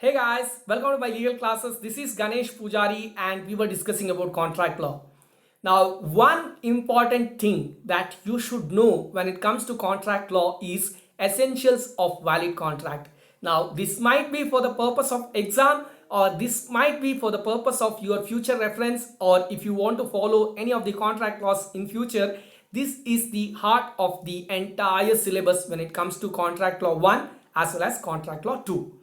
Hey guys, welcome to my legal classes. This is Ganesh Pujari and we were discussing about contract law. Now, one important thing that you should know when it comes to contract law is essentials of valid contract. Now, this might be for the purpose of exam or this might be for the purpose of your future reference, or if you want to follow any of the contract laws in future. This is the heart of the entire syllabus when it comes to contract law 1 as well as contract law 2.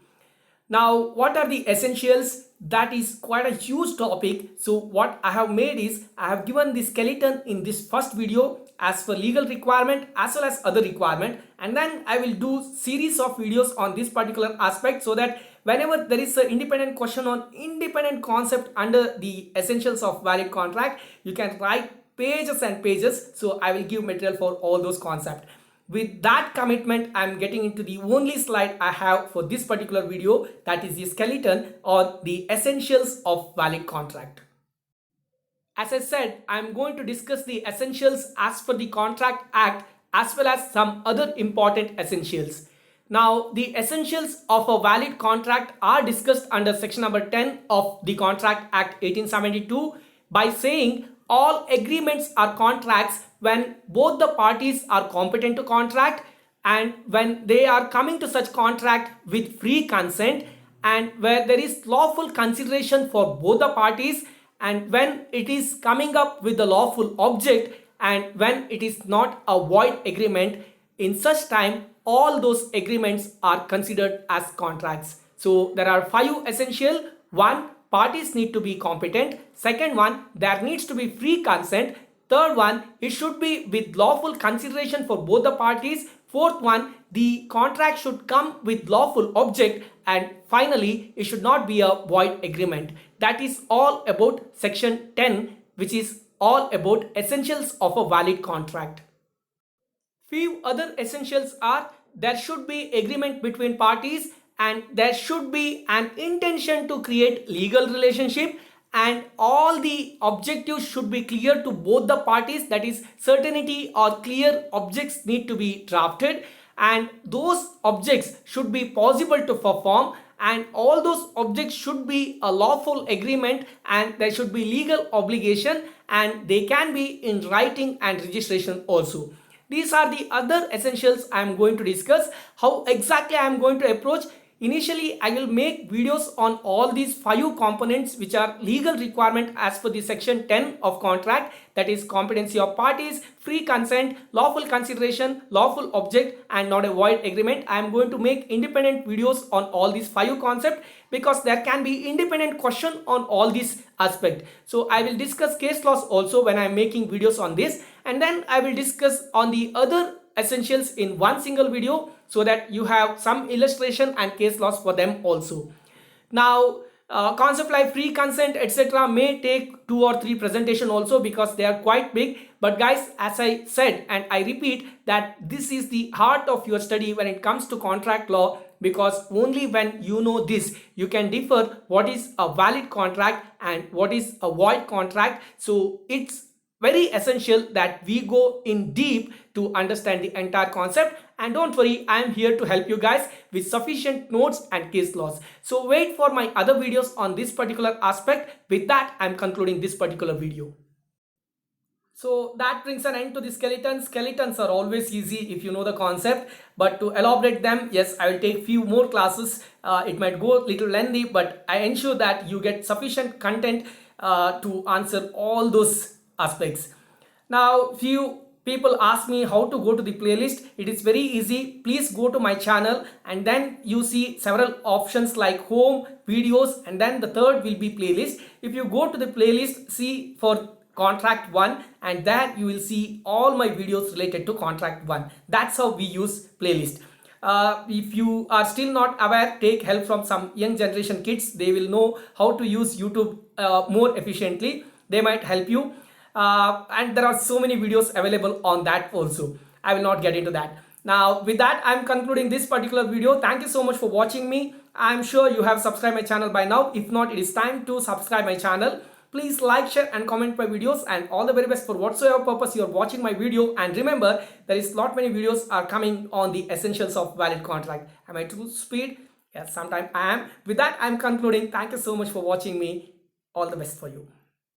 Now, what are the essentials? That is quite a huge topic. So what I have made is I have given the skeleton in this first video as for legal requirement as well as other requirement, and then I will do series of videos on this particular aspect so that whenever there is an independent question on independent concept under the essentials of valid contract, you can write pages and pages. So I will give material for all those concepts. With that commitment, I'm getting into the only slide I have for this particular video, that is the skeleton or the essentials of valid contract. As I said, I'm going to discuss the essentials as per the Contract Act as well as some other important essentials. Now, the essentials of a valid contract are discussed under section number 10 of the Contract Act 1872 by saying all agreements are contracts when both the parties are competent to contract and when they are coming to such contract with free consent and where there is lawful consideration for both the parties and when it is coming up with the lawful object and when it is not a void agreement. In such time, all those agreements are considered as contracts. So there are 5 essential. 1, parties need to be competent. Second one, there needs to be free consent. Third one, it should be with lawful consideration for both the parties. Fourth one, the contract should come with lawful object. And finally, it should not be a void agreement. That is all about section 10, which is all about essentials of a valid contract. Few other essentials are there should be agreement between parties and there should be an intention to create legal relationship and all the objectives should be clear to both the parties, that is certainty or clear objects need to be drafted and those objects should be possible to perform and all those objects should be a lawful agreement and there should be legal obligation and they can be in writing and registration also. These are the other essentials I am going to discuss. How exactly I am going to approach? Initially, I will make videos on all these 5 components which are legal requirement as per the section 10 of contract, that is competency of parties, free consent, lawful consideration, lawful object and not a void agreement. I am going to make independent videos on all these 5 concepts because there can be independent question on all these aspects. So I will discuss case laws also when I am making videos on this, and then I will discuss on the other essentials in one single video so that you have some illustration and case laws for them also. Now, concept like free consent etc. may take 2 or 3 presentation also because they are quite big. But guys, as I said and I repeat that this is the heart of your study when it comes to contract law, because only when you know this you can differ what is a valid contract and what is a void contract. So it's very essential that we go in deep to understand the entire concept, and don't worry, I am here to help you guys with sufficient notes and case laws. So wait for my other videos on this particular aspect. With that, I am concluding this particular video. So that brings an end to the skeletons. Skeletons are always easy if you know the concept, but to elaborate them, yes, I will take few more classes. It might go a little lengthy, but I ensure that you get sufficient content to answer all those aspects. Now, few people ask me how to go to the playlist. It is very easy. Please go to my channel and then you see several options like home, videos, and then the third will be playlist. If you go to the playlist, see for contract 1 and there you will see all my videos related to contract 1. That's how we use playlist. If you are still not aware, take help from some young generation kids. They will know how to use YouTube more efficiently. They might help you. And there are so many videos available on that also. I will not get into that. Now, with that, I'm concluding this particular video. Thank you so much for watching me. I'm sure you have subscribed my channel by now. If not, it is time to subscribe my channel. Please like, share and comment my videos, and all the very best for whatsoever purpose you are watching my video. And remember, there is lot many videos are coming on the essentials of valid contract. Am I too speed? Yes, sometime I am. With that, I'm concluding. Thank you so much for watching me. All the best for you.